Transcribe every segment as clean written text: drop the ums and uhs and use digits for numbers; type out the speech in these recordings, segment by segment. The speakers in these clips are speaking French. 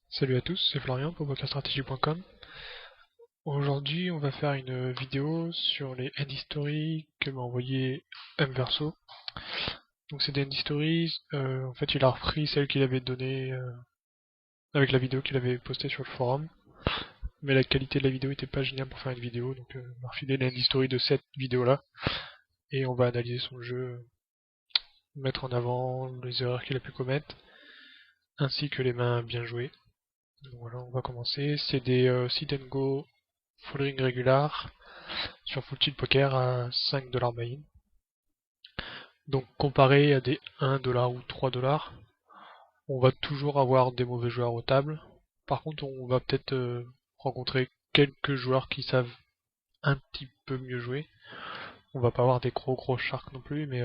Salut à tous, c'est Florian pour pokerstrategy.com. Aujourd'hui, on va faire une vidéo sur les end history que m'a envoyé Mverso. Donc c'est des end stories, en fait il a repris celle qu'il avait donnée avec la vidéo qu'il avait postée sur le forum. Mais la qualité de la vidéo était pas géniale pour faire une vidéo, donc on va refiler les end history de cette vidéo là. Et on va analyser son jeu, mettre en avant les erreurs qu'il a pu commettre, ainsi que les mains bien jouées. Donc voilà, on va commencer. C'est des sit and go following regular sur Full Tilt Poker à 5$ buy-in. Donc comparé à des 1$ ou 3$, on va toujours avoir des mauvais joueurs aux tables. Par contre, on va peut-être rencontrer quelques joueurs qui savent un petit peu mieux jouer. On va pas avoir des gros sharks non plus, mais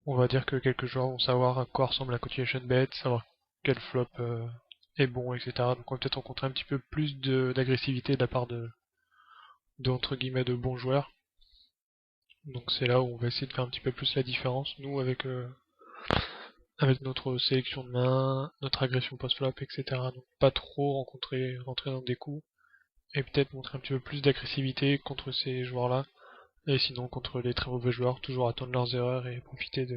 on va dire que quelques joueurs vont savoir à quoi ressemble la continuation bet, savoir quel flop est bon, etc. Donc on va peut-être rencontrer un petit peu plus d'agressivité de la part de entre guillemets de bons joueurs. Donc c'est là où on va essayer de faire un petit peu plus la différence, nous avec notre sélection de main, notre agression post-flop, etc. Donc pas trop rentrer dans des coups, et peut-être montrer un petit peu plus d'agressivité contre ces joueurs-là, et sinon contre les très mauvais joueurs, toujours attendre leurs erreurs et profiter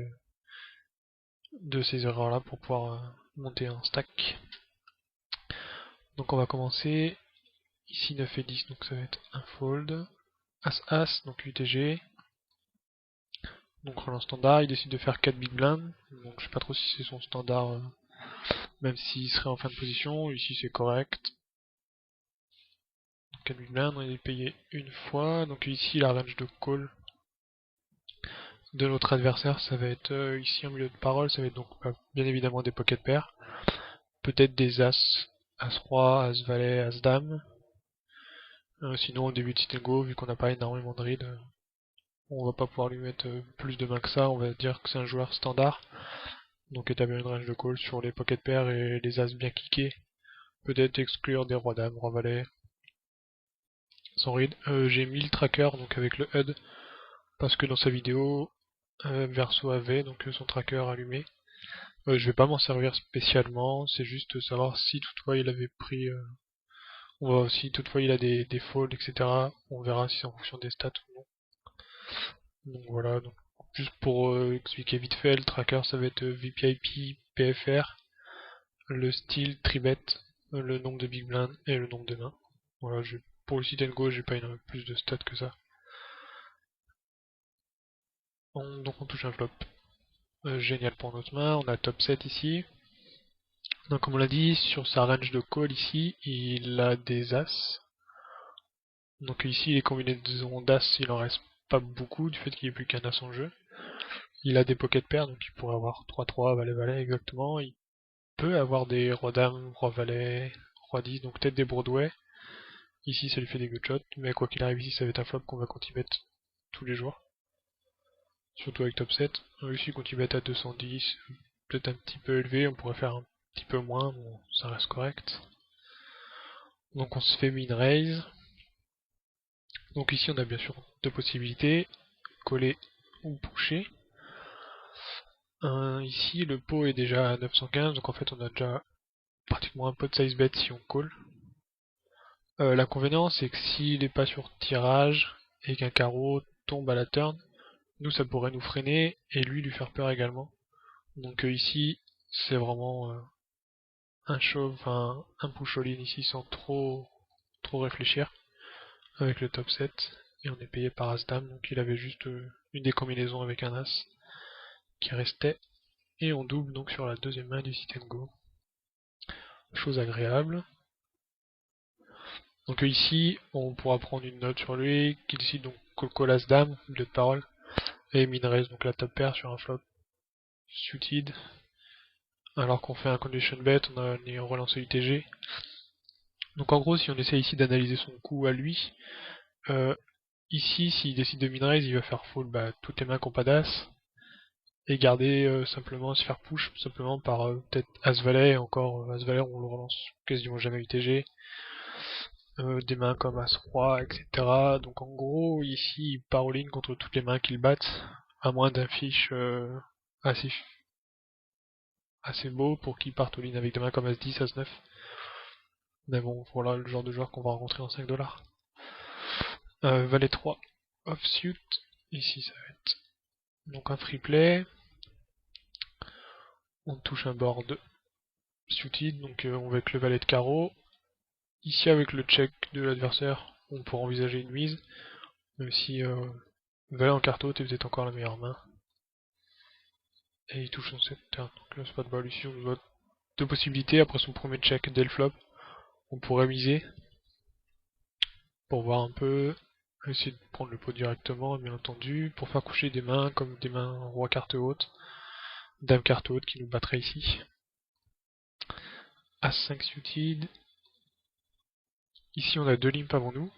de ces erreurs-là pour pouvoir monter un stack. Donc on va commencer, ici 9 et 10, donc ça va être un fold, As-As, donc UTG, donc relance standard, il décide de faire 4 big blinds, donc je sais pas trop si c'est son standard, même s'il serait en fin de position, ici c'est correct. 4 big blinds, on est payé une fois, donc ici la range de call de notre adversaire, ça va être ici en milieu de parole, ça va être donc bien évidemment des pocket pairs, peut-être des As, As-Roi, As-Valet, As-Dame, sinon au début de sit and go, vu qu'on n'a pas énormément de read, on va pas pouvoir lui mettre plus de mains que ça, on va dire que c'est un joueur standard, donc établir une range de call sur les pocket pairs et les As bien kickés, peut-être exclure des Rois-Dames, Roi-Valet, sans read. J'ai mis le tracker donc avec le HUD, parce que dans sa vidéo, Verso avait donc son tracker allumé. Je vais pas m'en servir spécialement, c'est juste savoir si toutefois il avait pris... on va aussi, toutefois il a des folds, etc. On verra si c'est en fonction des stats ou non. Donc voilà, donc juste pour expliquer vite fait, le tracker ça va être VPIP, PFR, le style, tribet, le nombre de big blinds et le nombre de mains. Voilà, pour le sit and go, j'ai pas plus de stats que ça. Donc on touche un flop. Génial pour notre main, on a top 7 ici. Donc comme on l'a dit, sur sa range de call ici, il a des As. Donc ici, les combinaisons d'As, il en reste pas beaucoup du fait qu'il n'y ait plus qu'un As en jeu. Il a des pocket pairs, donc il pourrait avoir 3-3, Valet-Valet exactement. Il peut avoir des Roi-Dame, Roi-Valet, Roi-10, donc peut-être des Broadway. Ici, ça lui fait des good shots, mais quoi qu'il arrive ici, ça va être un flop qu'on va continuer tous les jours. Surtout avec top 7. Ici, continuer à 210, peut-être un petit peu élevé, on pourrait faire un petit peu moins, bon, ça reste correct. Donc on se fait min raise. Donc ici on a bien sûr deux possibilités, coller ou pusher. Ici le pot est déjà à 915, donc en fait on a déjà pratiquement un pot de size bet si on call. L'inconvénient c'est que s'il n'est pas sur tirage et qu'un carreau tombe à la turn, nous ça pourrait nous freiner et lui faire peur également. Donc ici c'est vraiment un shove, un push all-in ici sans trop réfléchir avec le top 7 et on est payé par As-Dame, donc il avait juste une des combinaisons avec un As qui restait et on double donc sur la deuxième main du sit and go. Chose agréable. Donc ici on pourra prendre une note sur lui qui décide donc call As-Dame, milieu de parole, et min raise donc la top pair sur un flop suited. Alors qu'on fait un condition bet, on a relancé UTG. Donc en gros si on essaie ici d'analyser son coup à lui, ici s'il décide de min raise il va faire fold toutes les mains qui n'ont pas d'as et garder simplement se faire push simplement par peut-être As-Valet, et encore As-Valet on le relance quasiment jamais UTG, des mains comme As-Roi, etc. Donc en gros ici il part all-in contre toutes les mains qu'il battent, à moins d'un fiche assez assez beau pour qu'il parte all-in avec des mains comme As-10, As-9. Mais bon, voilà le genre de joueur qu'on va rencontrer en 5$. Valet 3, offsuit. Ici ça va être donc un free play. On touche un board suited, donc on va avec le valet de carreau. Ici avec le check de l'adversaire, on pourra envisager une mise, même si valet en carte haute est peut-être encore la meilleure main. Et il touche son 7 turn, donc là c'est pas de bol ici, on doit deux possibilités. Après son premier check dès le flop, on pourrait miser pour voir un peu, essayer de prendre le pot directement bien entendu, pour faire coucher des mains comme des mains roi carte haute, dame carte haute qui nous battrait ici. As5 suited. Ici on a deux limps avant nous.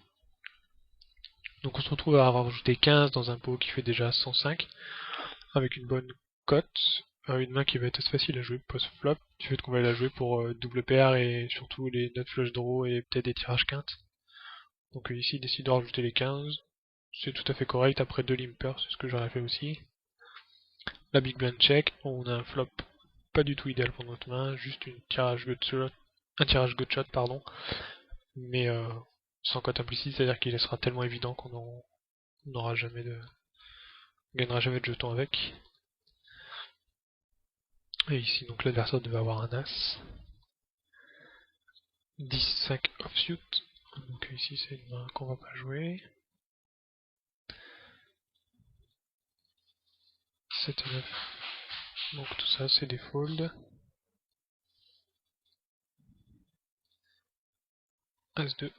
Donc on se retrouve à avoir rajouté 15 dans un pot qui fait déjà 105, avec une bonne cote, une main qui va être assez facile à jouer post-flop, du fait qu'on va la jouer pour double paire et surtout les notes flush draw et peut-être des tirages quintes. Donc ici il décide de rajouter les 15, c'est tout à fait correct, après deux limpers, c'est ce que j'aurais fait aussi. La big blind check, on a un flop pas du tout idéal pour notre main, juste un tirage gutshot, pardon, mais sans cote implicite, c'est-à-dire qu'il sera tellement évident qu'on n'aura jamais gagnera jamais de jetons avec. Et ici donc l'adversaire devait avoir un As. 10-5 offsuit, donc ici c'est une main qu'on va pas jouer. 7 et 9, donc tout ça c'est des folds. As-2,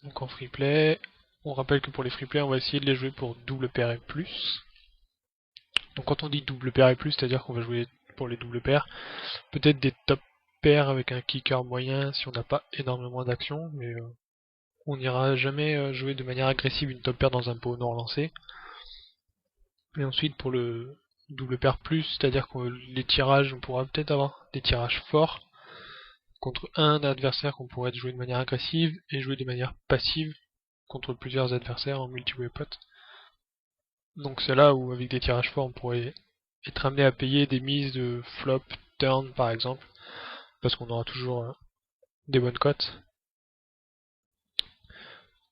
donc en free play. On rappelle que pour les free play on va essayer de les jouer pour double paire et plus. Donc quand on dit double paire et plus, c'est-à-dire qu'on va jouer pour les doubles paires, peut-être des top paires avec un kicker moyen si on n'a pas énormément d'actions, mais on n'ira jamais jouer de manière agressive une top paire dans un pot non relancé. Et ensuite pour le double paire plus, c'est-à-dire que les tirages, on pourra peut-être avoir des tirages forts contre un adversaire qu'on pourrait jouer de manière agressive et jouer de manière passive contre plusieurs adversaires en multi-way pot. Donc c'est là où avec des tirages forts on pourrait être amené à payer des mises de flop, turn par exemple, parce qu'on aura toujours des bonnes cotes.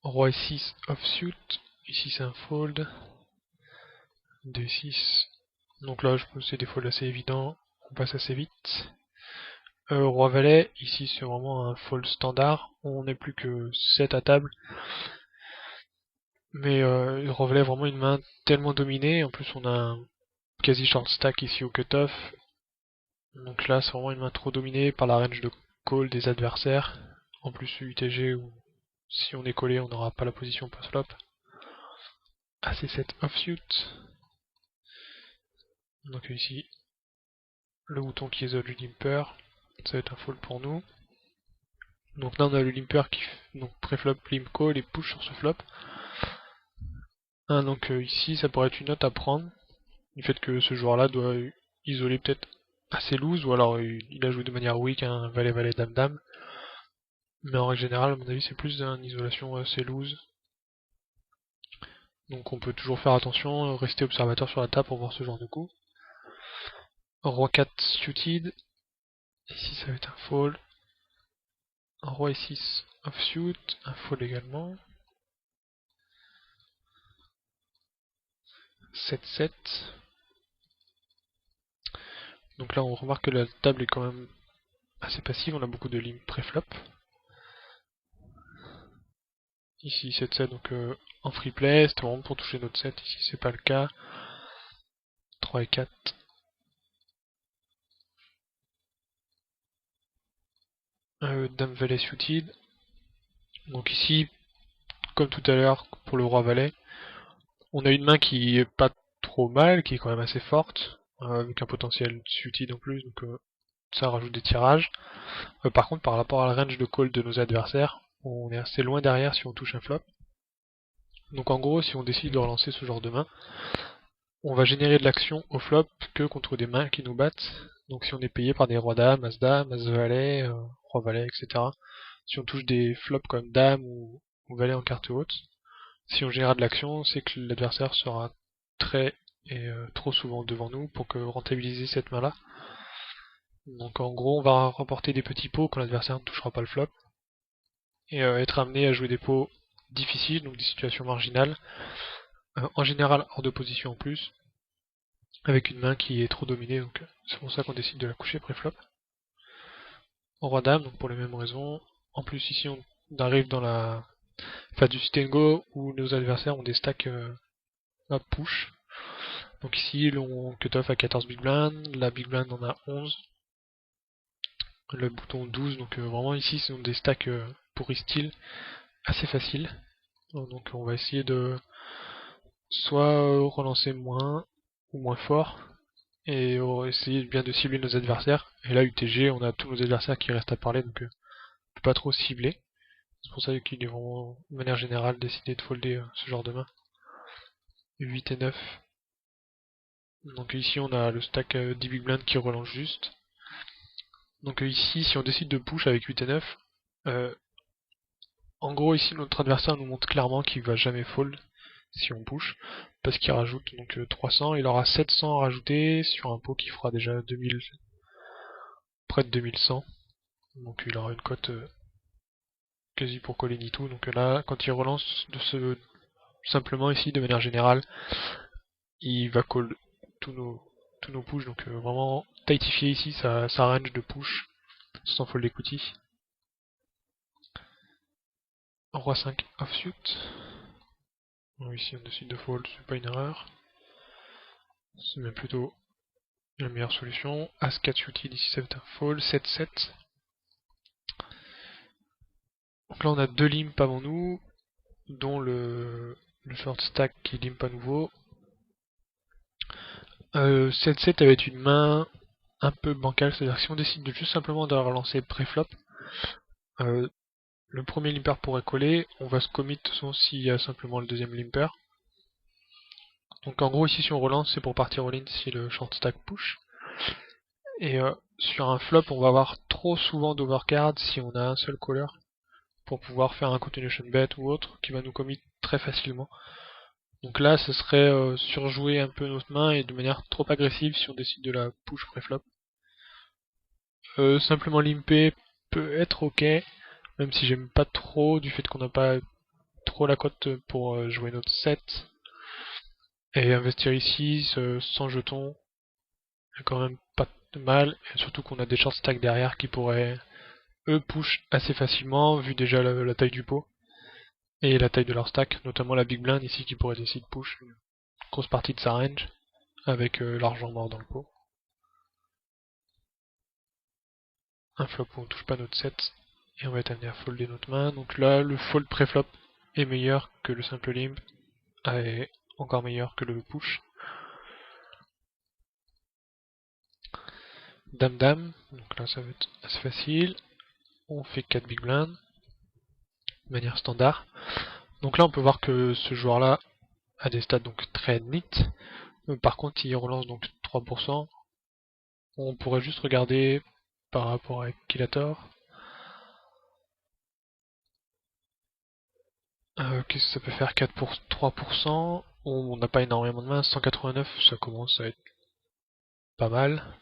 Roi 6 offsuit, ici c'est un fold. D6, donc là je pense que c'est des folds assez évidents, on passe assez vite. Roi valet, ici c'est vraiment un fold standard, on n'est plus que 7 à table. Mais Roi valet est vraiment une main tellement dominée, en plus on a un quasi short stack ici au cutoff. Donc là c'est vraiment une main trop dominée par la range de call des adversaires. En plus UTG où si on est collé on n'aura pas la position post-flop. AC7 offsuit. Donc ici le bouton qui isole du limper, ça va être un fold pour nous. Donc là on a le limper qui donc préflop limp call et push sur ce flop. Donc ici ça pourrait être une note à prendre, du fait que ce joueur là doit isoler peut-être assez loose, ou alors il a joué de manière weak un valet valet dame dame. Mais en règle générale à mon avis c'est plus d'une isolation assez loose. Donc on peut toujours faire attention, rester observateur sur la table pour voir ce genre de coup. Roi 4 suited, ici ça va être un fold. Roi 6 offsuit, un fold également. 7-7. Donc là on remarque que la table est quand même assez passive, on a beaucoup de lignes pré-flop. Ici 7-7, donc en free play, c'était vraiment pour toucher notre 7, ici c'est pas le cas. 3 et 4. Dame valet suited. Donc ici, comme tout à l'heure pour le roi valet, on a une main qui est pas trop mal, qui est quand même assez forte, avec un potentiel suited en plus, donc ça rajoute des tirages. Par contre, par rapport à la range de call de nos adversaires, on est assez loin derrière si on touche un flop. Donc en gros, si on décide de relancer ce genre de main, on va générer de l'action au flop que contre des mains qui nous battent. Donc si on est payé par des rois dame, as valet, roi valet, etc. Si on touche des flops comme dame ou valet en carte haute, si on génère de l'action, c'est que l'adversaire sera très et trop souvent devant nous pour que rentabiliser cette main là. Donc en gros, on va remporter des petits pots quand l'adversaire ne touchera pas le flop, et être amené à jouer des pots difficiles, donc des situations marginales, en général hors de position en plus, avec une main qui est trop dominée, donc c'est pour ça qu'on décide de la coucher pré-flop. Roi dame, donc pour les mêmes raisons. En plus ici on arrive dans la phase du sit and go où nos adversaires ont des stacks à push. Donc ici on cut-off à 14 big blind, la big blind en a 11, le bouton 12, donc vraiment ici ce sont des stacks pour e-steal assez faciles. Donc on va essayer de soit relancer moins ou moins fort, et on va essayer bien de cibler nos adversaires. Et là UTG, on a tous nos adversaires qui restent à parler, donc on peut pas trop cibler. C'est pour ça qu'il est vraiment, de manière générale, décidé de folder ce genre de main. 8 et 9. Donc ici on a le stack 10 big blind qui relance juste. Donc ici si on décide de push avec 8 et 9, en gros ici notre adversaire nous montre clairement qu'il va jamais fold si on push, parce qu'il rajoute donc 300, il aura 700 à rajouter sur un pot qui fera déjà 2000, près de 2100. Donc il aura une cote quasi pour coller ni tout. Donc là quand il relance simplement ici de manière générale, il va call tous nos push, donc vraiment tightifier ici sa range de push sans fold equity. Roi 5 offsuit. Bon, ici on décide de fold, c'est pas une erreur. C'est même plutôt la meilleure solution. As 4 suited, ici ça va être un fold. 7-7. Donc là on a deux limps avant nous, dont le short stack qui limp à nouveau. 7-7 avec une main un peu bancale, c'est-à-dire que si on décide de juste simplement de relancer pré-flop, le premier limper pourrait coller, on va se commit de toute façon s'il y a simplement le deuxième limper. Donc en gros ici si on relance c'est pour partir all-in si le short stack push. Et sur un flop on va avoir trop souvent d'overcard si on a un seul caller pour pouvoir faire un continuation bet ou autre qui va nous commit très facilement. Donc là ce serait surjouer un peu notre main et de manière trop agressive si on décide de la push pré-flop. Simplement limper peut être ok, même si j'aime pas trop du fait qu'on n'a pas trop la cote pour jouer notre set. Et investir ici sans jeton, c'est quand même pas de mal, et surtout qu'on a des short stacks derrière qui pourraient eux push assez facilement vu déjà la taille du pot et la taille de leur stack, notamment la big blind ici qui pourrait décider de push une grosse partie de sa range avec l'argent mort dans le pot. Un flop où on touche pas notre set et on va être amené à folder notre main. Donc là le fold pré-flop est meilleur que le simple limp, et encore meilleur que le push. Dame dame, donc là ça va être assez facile. On fait 4 big blind de manière standard. Donc là on peut voir que ce joueur là a des stats donc très neat. Par contre il relance donc 3%. On pourrait juste regarder par rapport à Killator. Qu'est-ce que ça peut faire? 4 pour 3%. On n'a pas énormément de mains. 189 ça commence à être pas mal.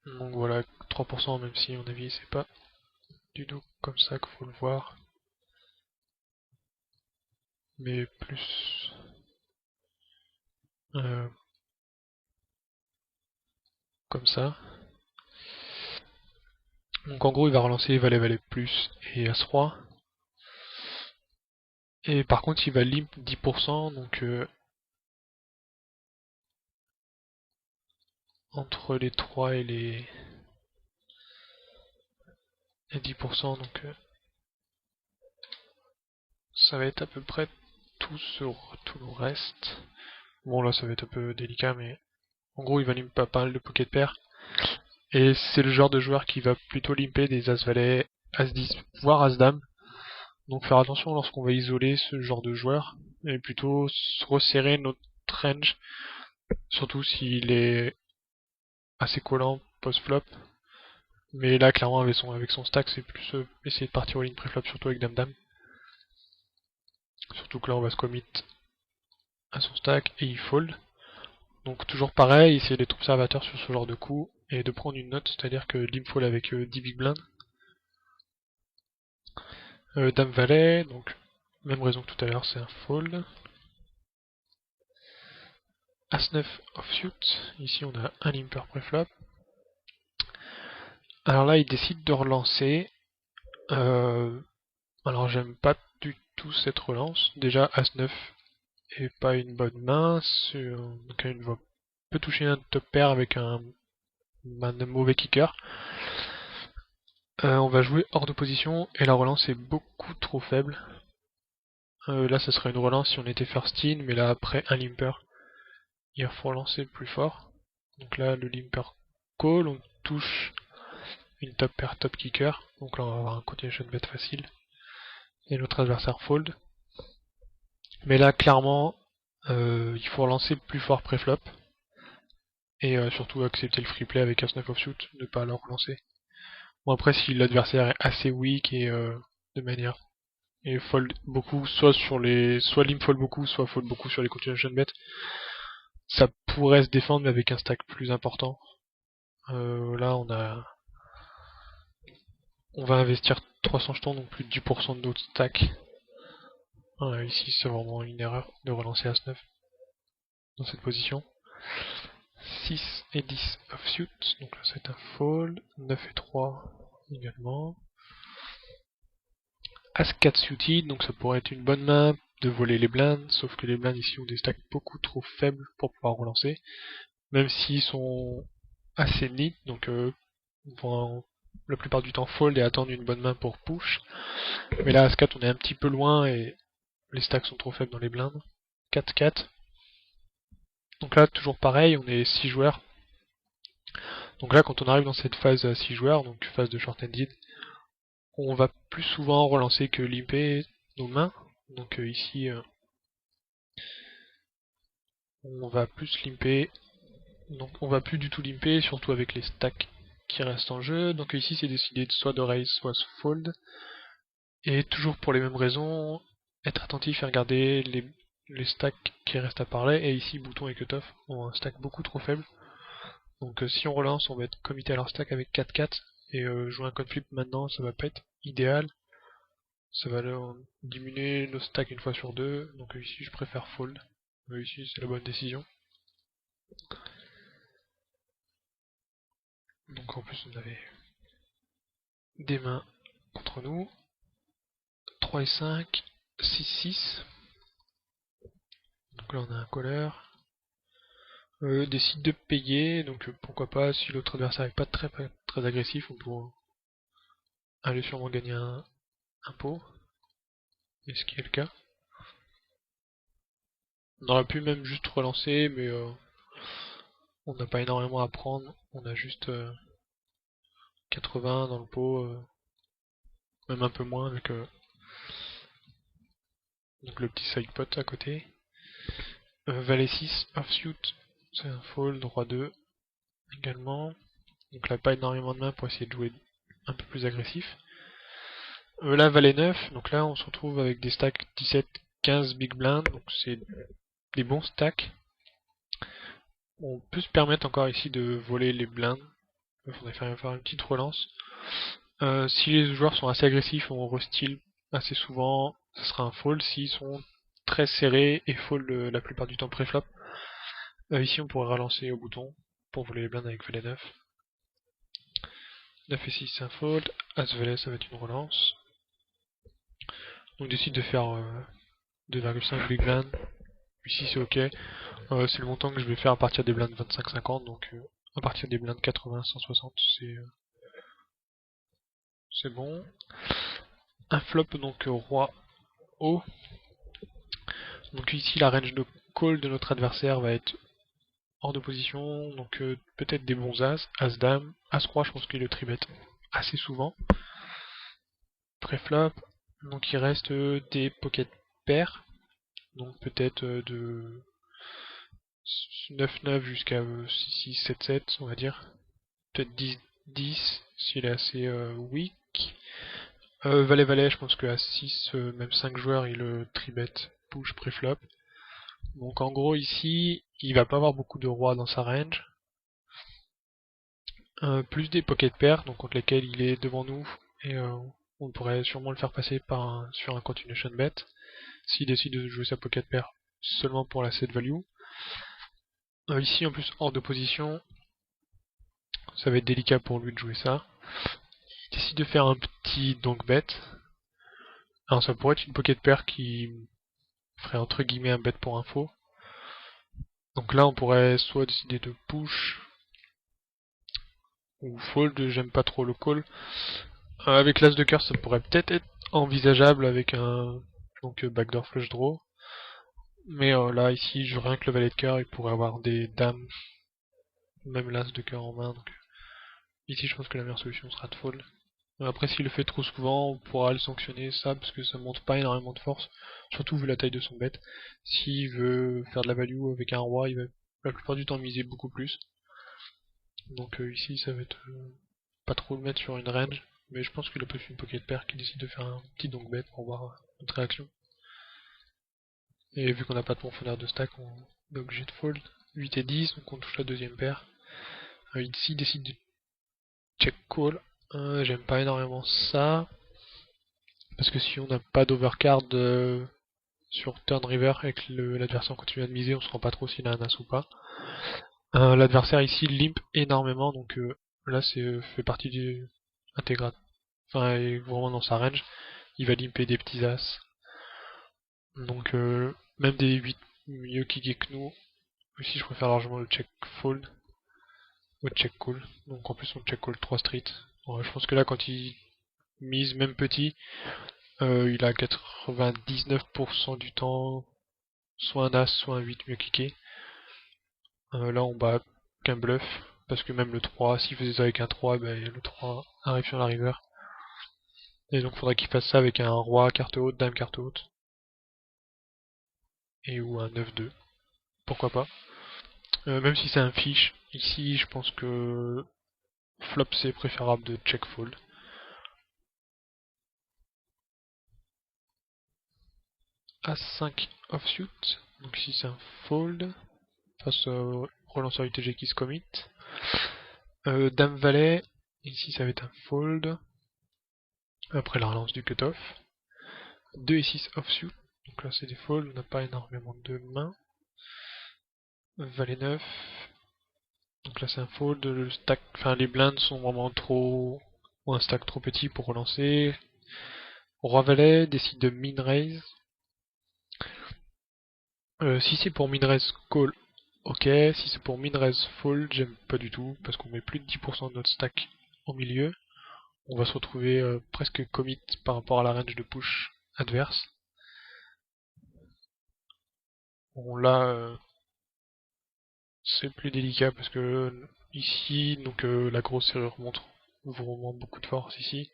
Donc voilà, 3% même si à mon avis c'est pas du tout comme ça qu'il faut le voir. Mais plus comme ça. Donc en gros il va relancer valet plus et as-roi. Et par contre il va limp 10%, donc entre les 3 et les 10%, donc ça va être à peu près tout sur tout le reste. Bon là ça va être un peu délicat, mais en gros il va limp pas mal de pocket pair. Et c'est le genre de joueur qui va plutôt limper des as-valet, as-10, voire as-dame. Donc faire attention lorsqu'on va isoler ce genre de joueur, et plutôt resserrer notre range, surtout s'il est assez collant post-flop. Mais là clairement avec son stack c'est plus essayer de partir all-in pré-flop, surtout avec dame-dame. Surtout que là on va se commit à son stack et il fold. Donc toujours pareil, essayer d'être observateur sur ce genre de coup et de prendre une note, c'est-à-dire que limp fold avec 10 big blind. Dame valet, donc même raison que tout à l'heure, c'est un fold. As-9 offsuit, ici on a un limper préflop. Alors là il décide de relancer. Alors j'aime pas du tout cette relance. Déjà As-9 est pas une bonne main, donc il peut toucher un top pair avec un mauvais kicker. On va jouer hors de position et la relance est beaucoup trop faible. Là ça serait une relance si on était first in, mais là après un limper, il faut relancer plus fort. Donc là le limper call, on touche une top pair top kicker, donc là on va avoir un continuation bet facile. Et notre adversaire fold. Mais là clairement il faut relancer plus fort préflop. Et surtout accepter le free play avec As-9 offsuit, ne pas le relancer. Bon après si l'adversaire est assez weak et de manière et fold beaucoup, soit limp fold beaucoup, soit fold beaucoup sur les continuation bets, ça pourrait se défendre mais avec un stack plus important. Là on va investir 300 jetons, donc plus de 10% de notre stack. Voilà, ici c'est vraiment une erreur de relancer As-9 dans cette position. 6 et 10 offsuit, donc là c'est un fold, 9 et 3 également. As-4 suited, donc ça pourrait être une bonne main de voler les blindes, sauf que les blindes ici ont des stacks beaucoup trop faibles pour pouvoir relancer, même s'ils sont assez neat, donc vont la plupart du temps fold et attendre une bonne main pour push. Mais là As-4 on est un petit peu loin et les stacks sont trop faibles dans les blindes. 4-4. Donc là toujours pareil, on est 6 joueurs. Donc là quand on arrive dans cette phase à 6 joueurs, donc phase de short-ended, on va plus souvent relancer que limper nos mains. Donc ici on va plus limper, donc on va plus du tout limper, surtout avec les stacks qui restent en jeu. Donc ici c'est décidé soit de raise, soit fold. Et toujours pour les mêmes raisons, être attentif et regarder les stacks qui restent à parler. Et ici bouton et cutoff ont un stack beaucoup trop faible. Donc si on relance, on va être committé à leur stack avec 4-4. Et jouer un coin flip maintenant, ça va pas être idéal. Ça va diminuer nos stacks une fois sur deux. Donc ici je préfère fold. Ici c'est la bonne décision. Donc en plus on avait des mains contre nous. 3 et 5, 6, 6. Donc là on a un caller. Décide de payer, donc pourquoi pas, si l'autre adversaire n'est pas très agressif, on pourra aller sûrement gagner un pot. Et ce qui est le cas. On aurait pu même juste relancer, mais on n'a pas énormément à prendre. On a juste 80 dans le pot, même un peu moins avec donc le petit side pot à côté. Valet 6, offsuit, c'est un fold, roi 2 également. Donc là pas énormément de mains pour essayer de jouer un peu plus agressif. Là valet 9, donc là on se retrouve avec des stacks 17, 15 big blind, donc c'est des bons stacks. On peut se permettre encore ici de voler les blindes. Il faudrait faire une petite relance. Si les joueurs sont assez agressifs, on restyle assez souvent, ce sera un fold. S'ils sont très serrés et fold la plupart du temps préflop, ici on pourrait relancer au bouton pour voler les blindes avec valet 9. 9 et 6 c'est un fold, as valet ça va être une relance. On décide de faire 2,5 big blind. Ici c'est ok. C'est le montant que je vais faire à partir des blindes 25-50, donc à partir des blindes 80-160 c'est bon. Un flop donc roi haut. Donc ici la range de call de notre adversaire va être hors de position, donc peut-être des bons as, as-dame, as-roi je pense qu'il le tribet assez souvent. Préflop, donc il reste des pocket pairs, donc peut-être de 9-9 jusqu'à 6-7-7 on va dire. Peut-être 10-10 s'il est assez weak. Valet-Valet, je pense qu'à 6, même 5 joueurs, il tribet push préflop. Donc en gros ici, il va pas avoir beaucoup de rois dans sa range. Plus des pocket pairs, donc contre lesquels il est devant nous, et on pourrait sûrement le faire passer sur un continuation bet, s'il décide de jouer sa pocket pair seulement pour la set value. Ici en plus hors de position, ça va être délicat pour lui de jouer ça. Il décide de faire un petit donk bet. Alors ça pourrait être une pocket pair qui ferait entre guillemets un bet pour info. Donc là on pourrait soit décider de push ou fold, j'aime pas trop le call. Avec l'as de cœur ça pourrait peut-être être envisageable avec un backdoor flush draw. Mais là ici rien que le valet de cœur il pourrait avoir des dames, même l'as de cœur en main. Donc ici je pense que la meilleure solution sera de fold. Après s'il le fait trop souvent on pourra le sanctionner ça parce que ça montre pas énormément de force, surtout vu la taille de son bet. S'il veut faire de la value avec un roi il va la plupart du temps miser beaucoup plus. Donc ici ça va être pas trop le mettre sur une range, mais je pense qu'il a plus une pocket pair qui décide de faire un petit donk bet pour voir notre réaction. Et vu qu'on n'a pas de profondeur de stack, on est obligé de fold. 8 et 10, donc on touche la deuxième paire. Ici il décide de check call. J'aime pas énormément ça. Parce que si on n'a pas d'overcard sur turn river et que l'adversaire continue à miser, on se rend pas trop s'il a un as ou pas. L'adversaire ici limp énormément, donc là c'est fait partie du intégrat. Enfin, est vraiment dans sa range. Il va limper des petits as. Donc même des 8 mieux kickés que nous. Ici je préfère largement le check fold ou check call. Donc en plus on check call 3 street. Bon, je pense que là quand il mise même petit, il a 99% du temps soit un as, soit un 8 mieux kické. Là on bat qu'un bluff, parce que même le 3, s'il faisait ça avec un 3, ben, le 3 arrive sur la river. Et donc il faudrait qu'il fasse ça avec un roi carte haute, dame carte haute. Et ou un 9-2. Pourquoi pas. Même si c'est un fiche, ici je pense que flop c'est préférable de check fold. As5 offsuit, donc ici c'est un fold, face au relanceur UTG qui se commit. Dame valet, ici ça va être un fold, après la relance du cutoff. 2 et 6 offsuit, donc là c'est des folds, on n'a pas énormément de mains. Valet 9, donc là c'est un fold, le stack, enfin les blindes sont vraiment trop, ou un stack trop petit pour relancer. Roi valet décide de min raise. Si c'est pour min raise call, ok. Si c'est pour min raise fold, j'aime pas du tout, parce qu'on met plus de 10% de notre stack au milieu. On va se retrouver presque commit par rapport à la range de push adverse. Bon là, c'est plus délicat parce que ici, donc la grosse serrure montre vraiment beaucoup de force ici.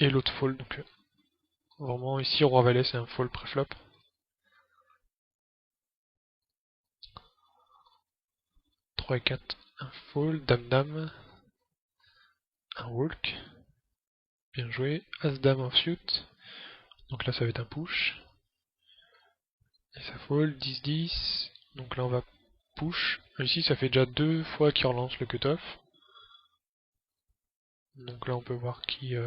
Et l'autre fold, donc vraiment ici roi valet c'est un fold préflop. 3 et 4, un fold, dame dame, un walk. Bien joué, as dame offsuit. Donc là ça va être un push. Et ça fold, 10-10. Donc là on va push. Ici ça fait déjà 2 fois qu'il relance le cutoff. Donc là on peut voir qu'il...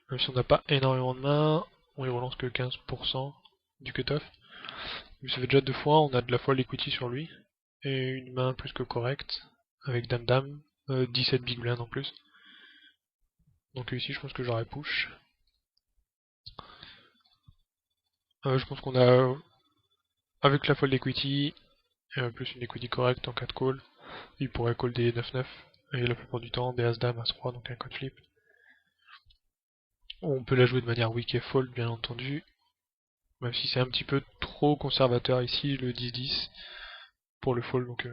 même si on n'a pas énormément de mains, on y relance que 15% du cutoff. Mais ça fait déjà 2 fois, on a de la fois l'equity sur lui. Et une main plus que correcte. Avec dame dame. 17 big blind en plus. Donc ici je pense que j'aurais push. Je pense qu'on a... avec la fold equity, plus une equity correcte en cas de call, il pourrait call des 9-9. Et la plupart du temps des as-dame, as-3, donc un code flip. On peut la jouer de manière weak et fold bien entendu. Même si c'est un petit peu trop conservateur ici, le 10-10 pour le fold, donc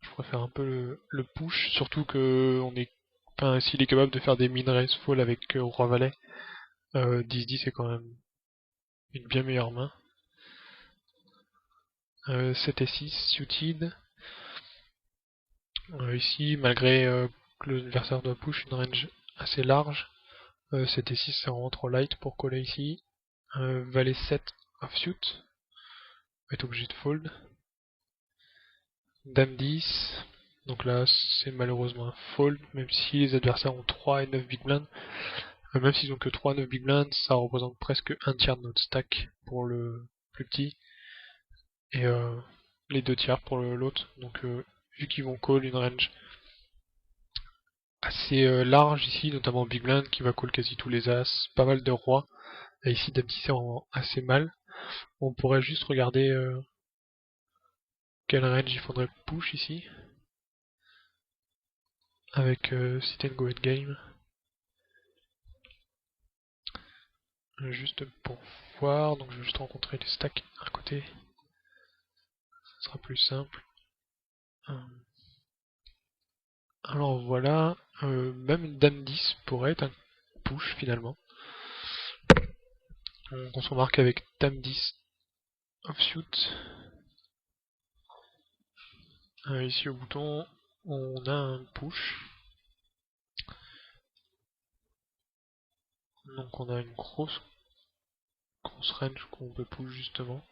je préfère un peu le push, surtout que on est, enfin, s'il est capable de faire des min raise fall avec roi valet, 10-10 est quand même une bien meilleure main. 7 et 6 suited. Ici, malgré que l'adversaire doit push une range assez large, 7 et 6 c'est vraiment trop light pour coller ici. Valet 7 offsuit, on va être obligé de fold. Dame 10, donc là c'est malheureusement un fold, même si les adversaires ont 3 et 9 big blind. Même s'ils ont que 3 9 big blind, ça représente presque un tiers de notre stack pour le plus petit, et les 2 tiers pour l'autre. Donc vu qu'ils vont call une range assez large ici, notamment big blind qui va call quasi tous les as, pas mal de rois, et ici dame 10 c'est vraiment assez mal. On pourrait juste regarder quelle range il faudrait push ici, avec sit and go endgame. Juste pour voir, donc je vais juste rencontrer les stacks à côté, ce sera plus simple. Alors voilà, même une dame 10 pourrait être un push finalement. On se remarque avec dame 10 offsuit. Ici au bouton, on a un push. Donc on a une grosse range qu'on peut push justement.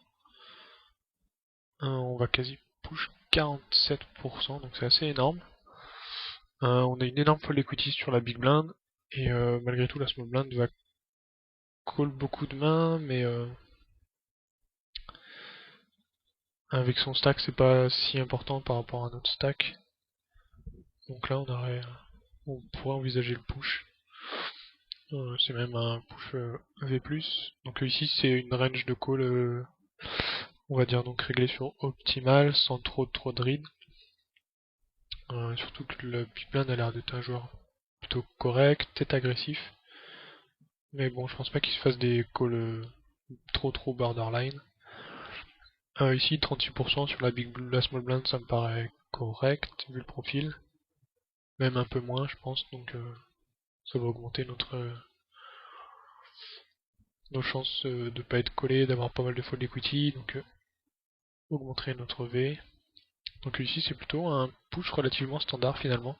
On va quasi push 47%, donc c'est assez énorme. On a une énorme fold equity sur la big blind, et malgré tout la small blind va call beaucoup de mains, mais avec son stack c'est pas si important par rapport à notre stack. Donc là on pourrait envisager le push. C'est même un push V+. Donc ici c'est une range de call, on va dire donc réglée sur optimal, sans trop de read. Surtout que le big blind a l'air d'être un joueur plutôt correct, peut-être agressif. Mais bon, je pense pas qu'il se fasse des calls trop borderline. Ici 36% sur la small blind, ça me paraît correct vu le profil. Même un peu moins je pense, donc ça va augmenter nos chances de pas être collé, d'avoir pas mal de fold equity, donc augmenter notre V. Donc ici c'est plutôt un push relativement standard finalement.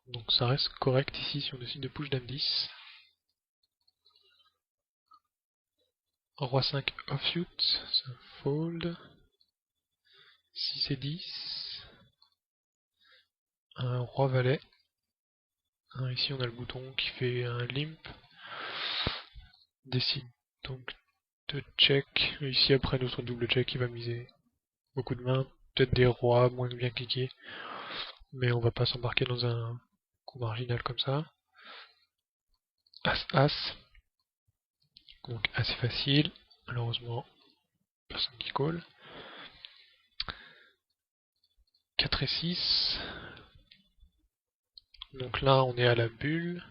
Donc ça reste correct ici si on décide de push dame 10. Roi 5 offsuit, ça fold. 6 et 10. Un roi valet. Ici on a le bouton qui fait un limp. Décide donc de check. Ici après notre double check il va miser beaucoup de mains. Peut-être des rois moins bien cliqués. Mais on va pas s'embarquer dans un coup marginal comme ça. As. Donc assez facile. Malheureusement, personne qui call. 4 et 6. Donc là on est à la bulle.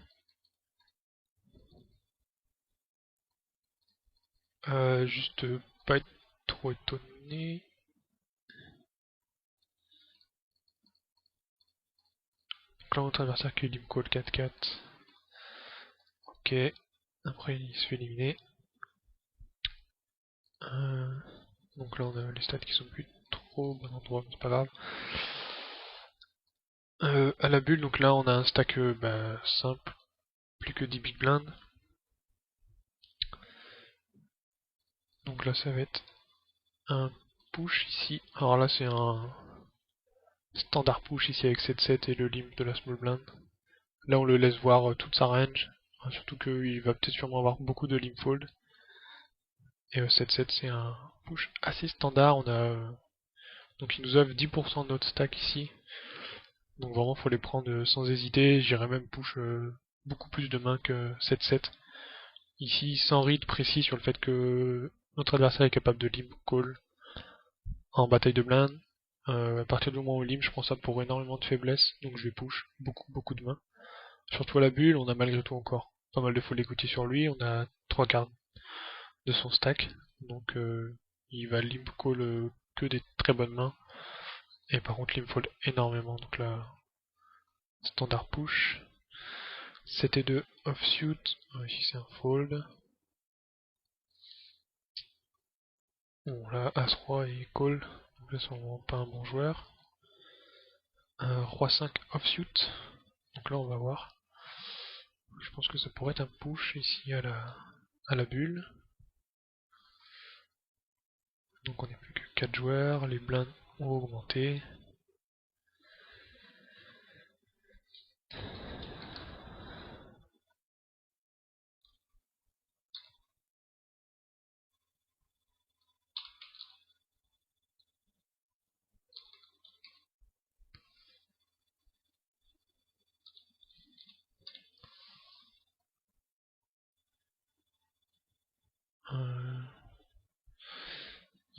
Juste pas être trop étonné. Donc là notre adversaire qui limp call 4-4. Ok. Après il se fait éliminer. Donc là on a les stats qui sont plus trop au bon endroit, mais c'est pas grave. À la bulle, donc là on a un stack simple, plus que 10 big blind. Donc là ça va être un push ici. Alors là c'est un standard push ici avec 7-7 et le limp de la small blind. Là on le laisse voir toute sa range, surtout qu'il va peut-être sûrement avoir beaucoup de limp fold. Et 7-7 c'est un push assez standard. On a donc il nous offre 10% de notre stack ici. Donc vraiment faut les prendre sans hésiter. J'irais même push beaucoup plus de mains que 7-7. Ici sans read précis sur le fait que notre adversaire est capable de limp call en bataille de blind. À partir du moment où limp, je prends ça pour énormément de faiblesse, donc je vais push beaucoup de mains. Surtout à la bulle, on a malgré tout encore pas mal de fold equity sur lui, on a 3 quarts de son stack, donc il va limp call que des très bonnes mains, et par contre limp fold énormément, donc là, standard push. 7 et 2 offsuit, ici c'est un fold. Bon là, As-Roi et call, donc là c'est vraiment pas un bon joueur. Roi 5 offsuit, donc là on va voir. Je pense que ça pourrait être un push ici à la bulle. Donc on n'est plus que 4 joueurs, les blindes ont augmenté.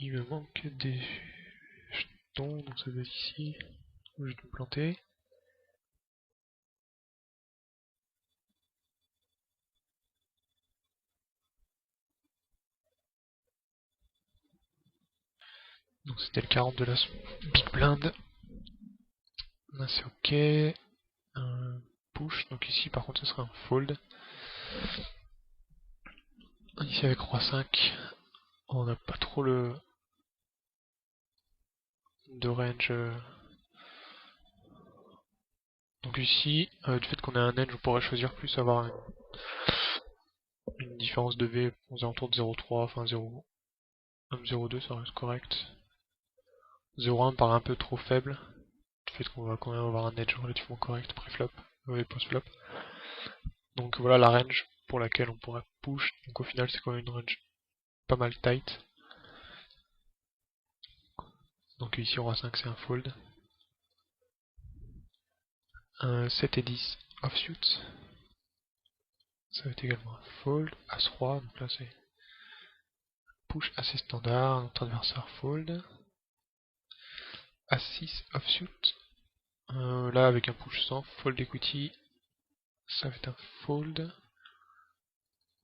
Il me manque des jetons, donc ça doit être ici, où je dois me planter. Donc c'était le 40 de la big blind. Là c'est ok. Push, donc ici par contre ce serait un fold. Ici avec roi 5, on n'a pas trop de range. Donc ici, du fait qu'on a un edge, on pourrait choisir plus avoir une différence de V aux alentours de 0,3, enfin 0, 0,2 ça reste correct. 0,1 me paraît un peu trop faible, du fait qu'on va quand même avoir un edge relativement correct pré-flop et post-flop. Donc voilà la range pour laquelle on pourrait push, donc au final c'est quand même une range pas mal tight. Donc ici roi 5 c'est un fold. 7 et 10 offsuit. Ça va être également un fold. As-Roi, donc là c'est push assez standard, notre adversaire fold. As-6 offsuit. Là avec un push sans fold equity, ça va être un fold.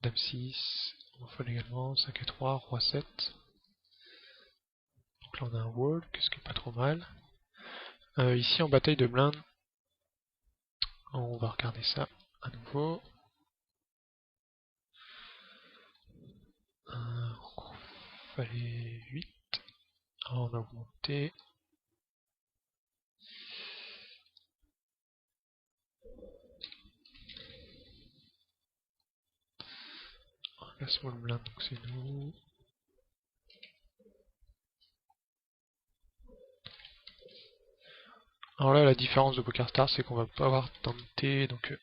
Dame 6, on fold également. 5 et 3, Roi 7. Donc là on a un wall, ce qui est pas trop mal. Ici en bataille de blinde, on va regarder ça à nouveau. Fallait 8. Alors on a augmenté. La small blind, donc c'est nous. Alors là, la différence de PokerStars, c'est qu'on va pas avoir tenté, donc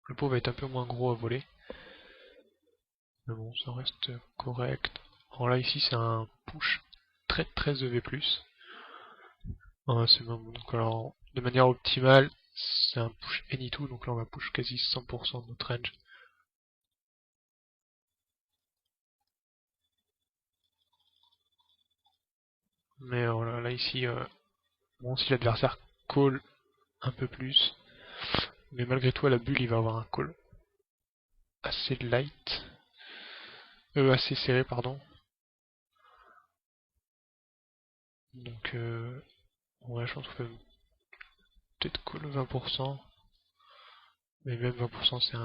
le pot va être un peu moins gros à voler. Mais bon, ça reste correct. Alors là, ici, c'est un push très EV+. C'est même, donc alors, de manière optimale, c'est un push any2, donc là on va push quasi 100% de notre range. Mais voilà, là ici, bon, si l'adversaire call un peu plus, mais malgré tout à la bulle, il va avoir un call assez light, assez serré, pardon. Donc, ouais, je pense qu'on peut peut-être call 20%, mais même 20% c'est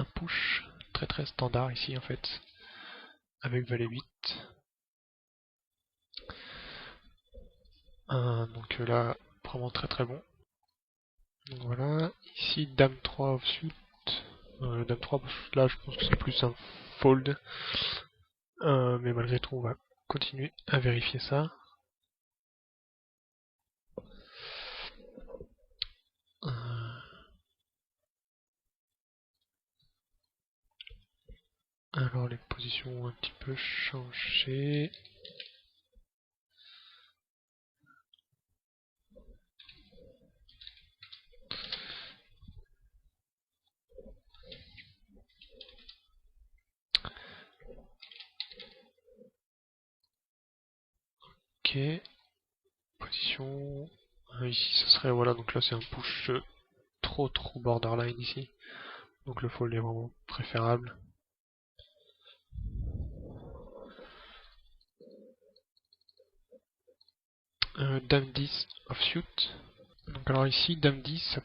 un push très standard ici en fait, avec valet 8. Donc là, vraiment très bon. Donc voilà, ici Dame 3 offsuit. Dame 3, là je pense que c'est plus un fold. Mais malgré tout, on va continuer à vérifier ça. Alors les positions ont un petit peu changé. Ok. Position. Ici, ça serait, voilà, donc là c'est un push trop borderline ici. Donc le fold est vraiment préférable. Dame 10 offsuit. Donc alors ici, Dame 10, ça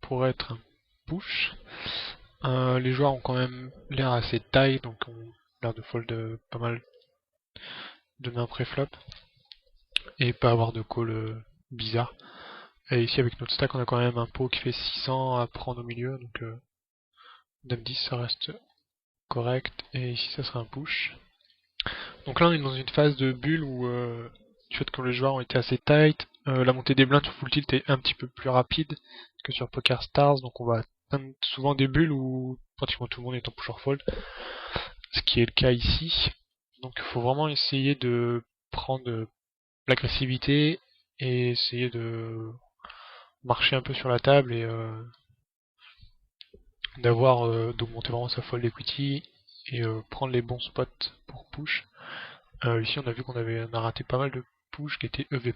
pourrait être un push. Les joueurs ont quand même l'air assez taille, donc on a l'air de fold pas mal de mains pré-flop. Et pas avoir de call bizarre. Et ici avec notre stack on a quand même un pot qui fait 600 à prendre au milieu, donc Dame 10 ça reste correct, et ici ça sera un push. Donc là on est dans une phase de bulle où du fait que les joueurs ont été assez tight, la montée des blindes sur full tilt est un petit peu plus rapide que sur Poker Stars, donc on va atteindre souvent des bulles où pratiquement tout le monde est en push or fold, ce qui est le cas ici. Donc il faut vraiment essayer de prendre l'agressivité et essayer de marcher un peu sur la table et d'augmenter vraiment sa fold equity et prendre les bons spots pour push. Ici on a vu on a raté pas mal de push qui étaient EV+,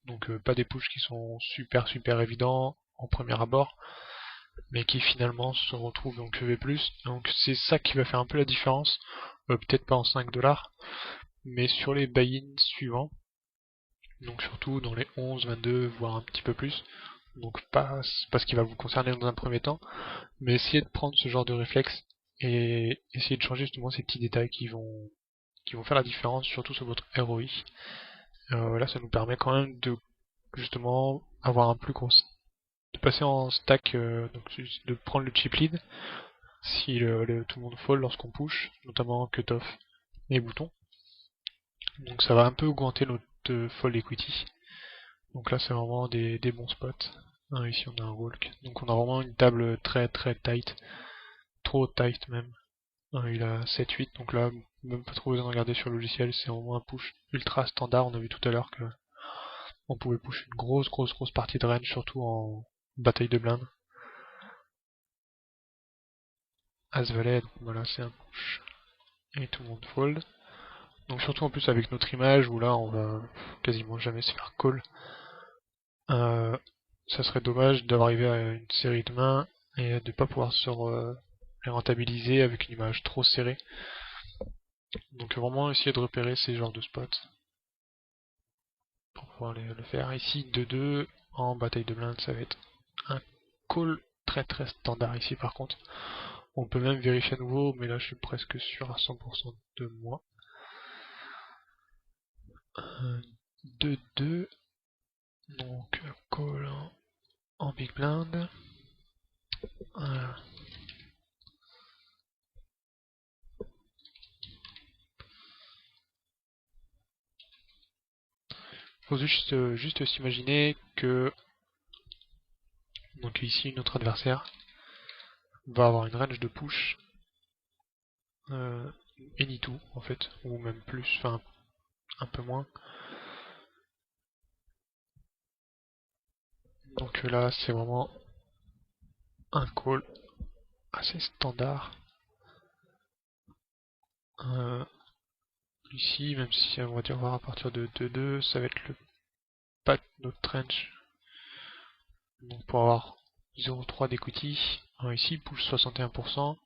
donc pas des push qui sont super évidents en premier abord, mais qui finalement se retrouvent donc EV+, donc c'est ça qui va faire un peu la différence, peut-être pas en 5$, mais sur les buy-in suivants, donc surtout dans les 11, 22, voire un petit peu plus, donc pas ce qui va vous concerner dans un premier temps, mais essayez de prendre ce genre de réflexe et essayer de changer justement ces petits détails qui vont faire la différence, surtout sur votre ROI. Là, ça nous permet quand même de justement avoir un plus gros, de passer en stack, donc de prendre le chip lead si tout le monde fold lorsqu'on push, notamment cutoff et bouton. Donc ça va un peu augmenter notre fold equity. Donc là, c'est vraiment des bons spots. Ici, on a un walk. Donc on a vraiment une table très tight, trop tight même. Il a 7-8, donc là, même pas trop besoin de regarder sur le logiciel, c'est vraiment un push ultra standard. On a vu tout à l'heure que on pouvait push une grosse partie de range, surtout en bataille de blindes. As-Valet, donc voilà, c'est un push. Et tout le monde fold. Donc surtout en plus avec notre image, où là on va quasiment jamais se faire call. Ça serait dommage d'arriver à une série de mains et de pas pouvoir les rentabiliser avec une image trop serrée. Donc vraiment essayer de repérer ces genres de spots pour pouvoir le faire. Ici 2-2 en bataille de blindes, ça va être un call très standard ici par contre. On peut même vérifier à nouveau, mais là je suis presque sûr à 100% de moi. 2-2, donc call en big blind. Faut juste s'imaginer que donc ici notre adversaire va avoir une range de push any two en fait, ou même plus, enfin un peu moins. Donc là c'est vraiment un call assez standard. Ici, même si on va dire voir à partir de 2-2, ça va être le pat de notre trench. Donc pour avoir 0,3 d'equity, ici push 61%.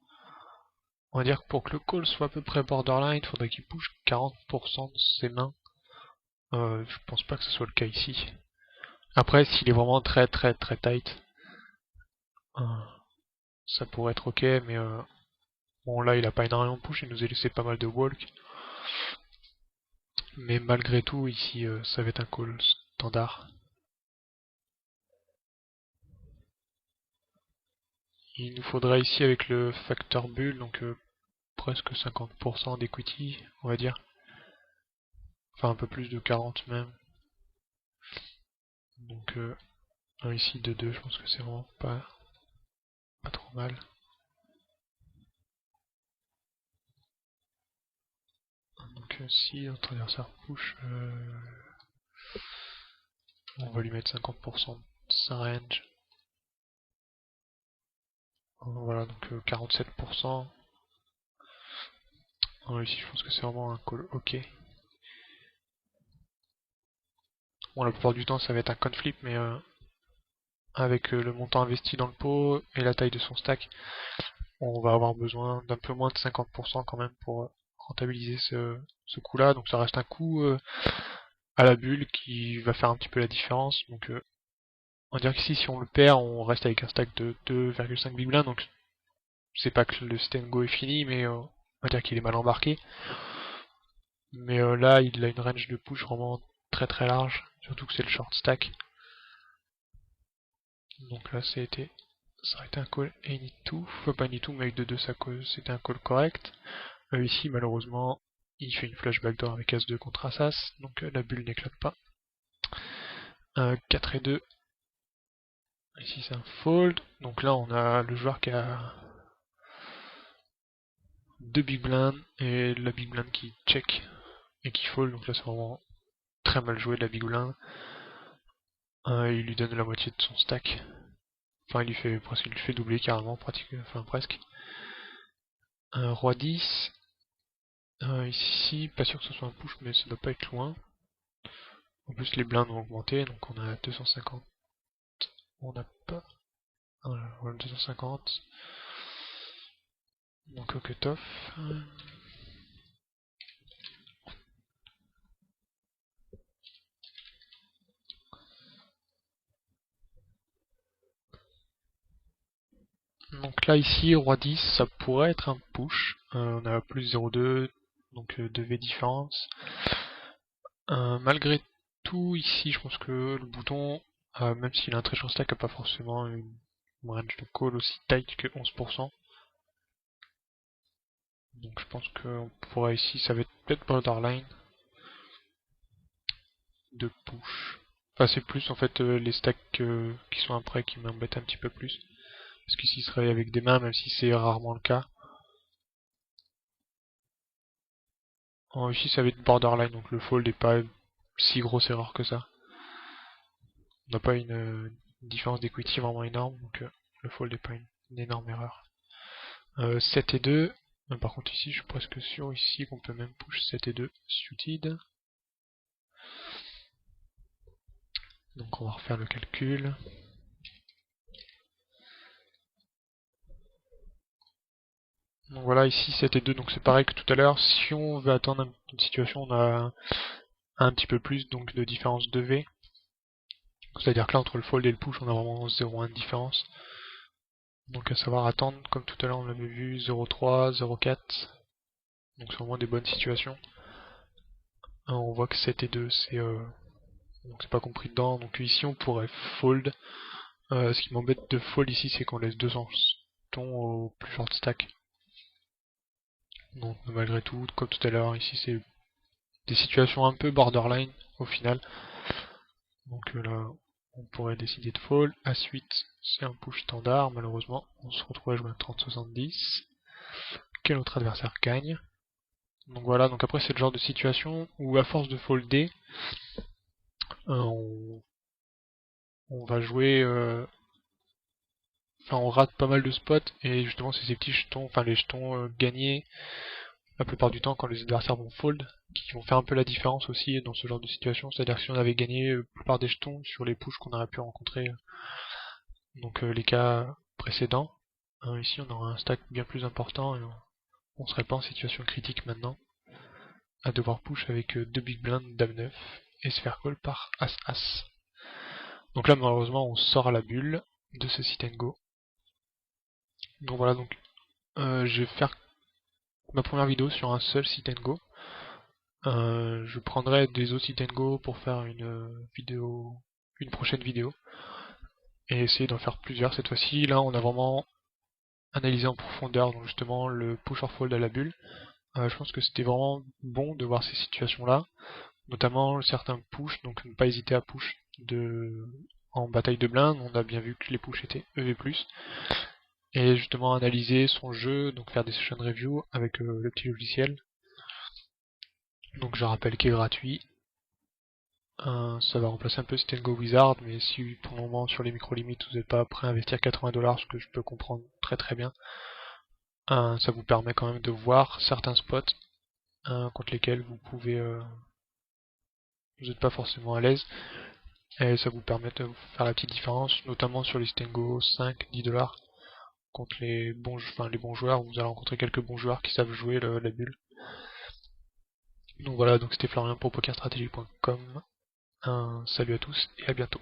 On va dire que pour que le call soit à peu près borderline, il faudrait qu'il push 40% de ses mains. Je pense pas que ce soit le cas ici. Après, s'il est vraiment très tight, ça pourrait être ok, mais bon là il a pas énormément de push, il nous a laissé pas mal de walk. Mais malgré tout, ici ça va être un call standard. Il nous faudra ici avec le facteur bulle, donc presque 50% d'equity, on va dire. Enfin un peu plus de 40 même. Donc ici 2-2, je pense que c'est vraiment pas trop mal. Donc si notre adversaire push, on va lui mettre 50% de sa range. Voilà, donc 47%. Ici je pense que c'est vraiment un call ok. Bon, la plupart du temps ça va être un conflip, mais avec le montant investi dans le pot et la taille de son stack, on va avoir besoin d'un peu moins de 50% quand même pour rentabiliser ce coup là. Donc ça reste un coup à la bulle qui va faire un petit peu la différence. Donc on va dire qu'ici si on le perd, on reste avec un stack de 2,5 big blind, donc c'est pas que le stand go est fini, mais on va dire qu'il est mal embarqué. Mais là il a une range de push vraiment très large, surtout que c'est le short stack. Donc là ça a été un call et need to, enfin pas need to mais avec 2-2 ça c'était un call correct. Ici malheureusement il fait une flush backdoor avec As-2 contre As-As, donc la bulle n'éclate pas. 4 et 2, ici c'est un fold, donc là on a le joueur qui a 2 big blinds et la big blind qui check et qui fold, donc là c'est vraiment très mal joué de la big blind. Il lui donne la moitié de son stack. Enfin, il lui fait doubler carrément, presque. Roi 10. Ici, pas sûr que ce soit un push, mais ça doit pas être loin. En plus, les blindes ont augmenté, donc on a 250. On n'a pas. Voilà, 250. Donc au cut-off. Donc là, ici, Roi 10, ça pourrait être un push. On a plus 0,2, donc 2V différence. Malgré tout, ici, je pense que le bouton, même s'il a un très short stack, n'a pas forcément une range de call aussi tight que 11%. Donc je pense qu'on pourra ici, ça va être peut-être borderline de push. Enfin, c'est plus en fait les stacks qui sont après qui m'embêtent un petit peu plus. Parce qu'ici, il se réveille avec des mains, même si c'est rarement le cas. Ici, ça va être borderline, donc le fold n'est pas si grosse erreur que ça. On n'a pas une différence d'equity vraiment énorme, donc le fold n'est pas une énorme erreur. 7 et 2. Par contre ici je suis presque sûr ici qu'on peut même push 7 et 2 suited. Donc on va refaire le calcul. Donc voilà, ici 7 et 2, donc c'est pareil que tout à l'heure. Si on veut attendre une situation, on a un petit peu plus donc de différence de V. C'est-à-dire que là entre le fold et le push on a vraiment 0,1 de différence. Donc à savoir attendre, comme tout à l'heure on l'avait vu, 0,3, 0,4. Donc c'est vraiment des bonnes situations. On voit que 7 et 2 c'est pas compris dedans. Donc ici on pourrait fold. Ce qui m'embête de fold ici c'est qu'on laisse 200 jetons au plus short stack. Donc malgré tout, comme tout à l'heure, ici c'est des situations un peu borderline au final. Donc là on pourrait décider de fold. Ensuite c'est un push standard, malheureusement on se retrouve à jouer un 30-70. Quel autre adversaire gagne? Donc voilà, donc après c'est le genre de situation où à force de folder, on va jouer, enfin on rate pas mal de spots et justement c'est ces petits jetons, enfin les jetons gagnés la plupart du temps quand les adversaires vont fold, qui vont faire un peu la différence aussi dans ce genre de situation. C'est-à-dire que si on avait gagné la plupart des jetons sur les pushes qu'on aurait pu rencontrer, donc les cas précédents, ici on aura un stack bien plus important et on serait pas en situation critique maintenant à devoir push avec 2 big blinds dame 9 et se faire call par As-As. Donc là malheureusement on sort à la bulle de ce sit and go. Donc voilà, donc je vais faire ma première vidéo sur un seul sit and go. Je prendrai des autres sit and go pour faire une prochaine vidéo et essayer d'en faire plusieurs cette fois-ci. Là on a vraiment analysé en profondeur donc justement le push or fold à la bulle. Je pense que c'était vraiment bon de voir ces situations là, notamment certains push, donc ne pas hésiter à push en bataille de blindes. On a bien vu que les push étaient EV+, et justement analyser son jeu, donc faire des session review avec le petit logiciel. Donc je rappelle qu'il est gratuit. Ça va remplacer un peu Sit and Go Wizard, mais si pour le moment sur les micro-limites vous n'êtes pas prêt à investir 80$, ce que je peux comprendre très bien, ça vous permet quand même de voir certains spots contre lesquels vous n'êtes pas forcément à l'aise, et ça vous permet de faire la petite différence, notamment sur les Sit and Go 5-10$ contre les bons joueurs. Vous allez rencontrer quelques bons joueurs qui savent jouer la bulle. Donc voilà, donc c'était Florian pour pokerstrategy.com. Salut à tous et à bientôt.